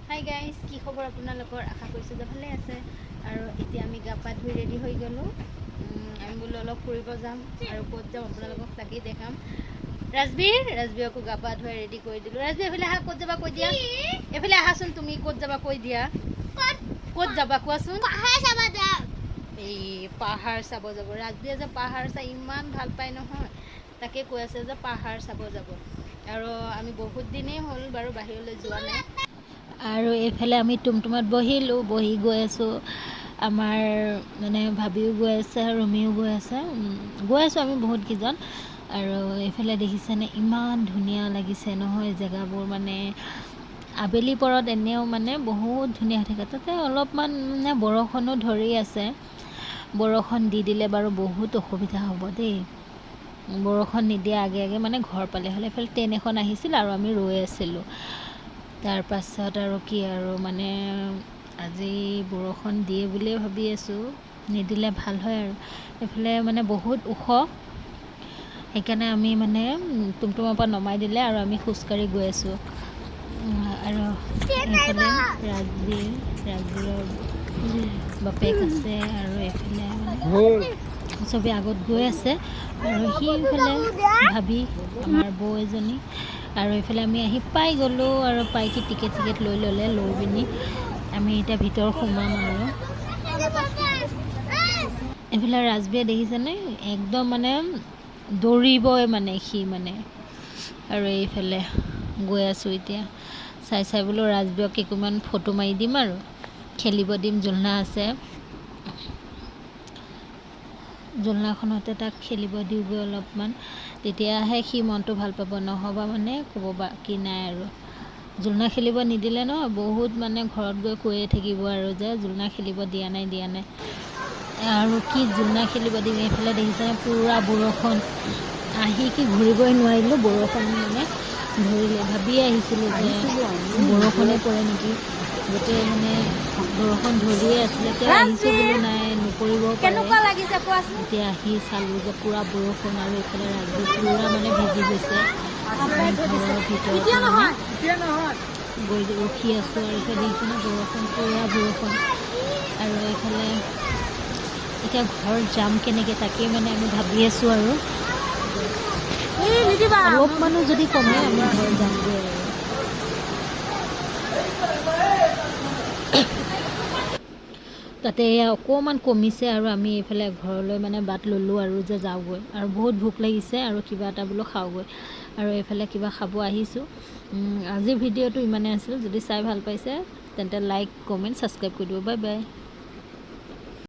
Hi guys, কি খবৰ আপোনালোকৰ? আশা কৰিছোঁ যে ভালে আছে। আৰু এতিয়া আমি গা পা ধুই ৰেডি হৈ গ'লোঁ। আমি বোলো অলপ ফুৰিব যাম, আৰু ক'ত যাম আপোনালোকক তাকেই দেখাম। ৰাজবীৰকো গা পা ধুৱাই ৰেডি কৰি দিলোঁ। ৰাজবীৰ এইফালে আহা, ক'ত যাবা কৈ দিয়া। এইফালে আহাচোন, তুমি ক'ত যাবা কৈ দিয়া। ক'ত যাবা কোৱাচোন? এই পাহাৰ চাব যাব। ৰাজবীৰে যে পাহাৰ চাই ইমান ভাল পায় নহয়, তাকে কৈ আছে যে পাহাৰ চাব যাব। আৰু আমি বহুত দিনেই হ'ল বাৰু বাহিৰলৈ যোৱা নাই। আৰু এইফালে আমি টুমটুমত বহি গৈ আছোঁ। আমাৰ মানে ভাবিও গৈ আছে, ৰুমিও গৈ আছে, আমি বহুতকেইজন। আৰু এইফালে দেখিছেনে ইমান ধুনীয়া লাগিছে নহয় জেগাবোৰ। মানে আবেলি পৰত এনেও মানে বহুত ধুনীয়া হৈ থাকে। তাতে অলপমান মানে বৰষুণো ধৰি আছে। বৰষুণ দি দিলে বাৰু বহুত অসুবিধা হ'ব দেই। বৰষুণ নিদিয়া আগে আগে মানে ঘৰ পালে হ'লে। এইফালে ট্ৰেইন এখন আহিছিল আৰু আমি ৰৈ আছিলোঁ। তাৰ পাছত আৰু কি আৰু মানে আজি বৰষুণ দিয়ে বুলিয়ে ভাবি আছোঁ, নিদিলে ভাল হয় আৰু। এইফালে মানে বহুত ওখ, সেইকাৰণে আমি মানে টুমটুমৰ পৰা নমাই দিলে আৰু আমি খোজকাঢ়ি গৈ আছোঁ। আৰু এইফালে ৰাজবীৰৰ বাপেক আছে, আৰু এইফালে মানে চবেই আগত গৈ আছে। আৰু সিফালে ভাবি আমাৰ বৌ এজনী। আৰু এইফালে আমি আহি পাই গ'লোঁ। আৰু পাই কি টিকেট লৈ ল'লে, লৈ পিনি আমি এতিয়া ভিতৰত সোমাম। আৰু এইফালে ৰাজবীৰে দেখিছেনে একদম মানে দৌৰিবই মানে সি মানে। আৰু এইফালে গৈ আছোঁ এতিয়া। চাই বোলো ৰাজবীৰক কেইকোমান ফটো মাৰি দিম আৰু খেলিব দিম। জোলনা আছে, জোলনাখনতে তাক খেলিব দিওঁগৈ অলপমান, তেতিয়াহে সি মনটো ভাল পাব। নহ'বা মানে ক'ব বাকী নাই আৰু। জোলনা খেলিব নিদিলে ন বহুত মানে ঘৰত গৈ কৈয়ে থাকিব আৰু যে জোলনা খেলিব দিয়া নাই। আৰু কি জোলনা খেলিব দিম। এইফালে দেখিছেনে পূৰা বৰষুণ। আহি কি ঘূৰিবই নোৱাৰিলোঁ, বৰষুণ মানে ধৰিলে। ভাবিয়ে আহিছিলোঁ যে বৰষুণে পৰে নেকি। গোটেই মানে বৰষুণ ধৰিয়ে আছিলে। তেওঁ আহিছোঁ বোলো নাই নপৰিবও পাৰে। এতিয়া আহি চালোঁ যে পূৰা বৰষুণ। আৰু এইফালে ৰাজবীৰ পূৰা মানে ভিজি গৈছে। ঘৰৰ ভিতৰতে মানে গৈ ৰখি আছোঁ। আৰু এইফালে দেখিছেনে পূৰা বৰষুণ। আৰু এইফালে এতিয়া ঘৰ যাম কেনেকৈ, তাকেই মানে আমি ভাবি আছোঁ। আৰু অলপমানো যদি কমে আমি ঘৰ যামগৈ আৰু। তাতে অকণমান কমিছে, আৰু আমি এইফালে ঘৰলৈ মানে বাট ল'লোঁ আৰু যে যাওঁগৈ। আৰু বহুত ভোক লাগিছে, আৰু কিবা এটা বোলো খাওঁগৈ। আৰু এইফালে কিবা খাব আহিছোঁ। আজিৰ ভিডিঅ'টো ইমানেই আছিল। যদি চাই ভাল পাইছে তেন্তে লাইক, কমেণ্ট, ছাবস্ক্ৰাইব কৰি দিব। Bye bye.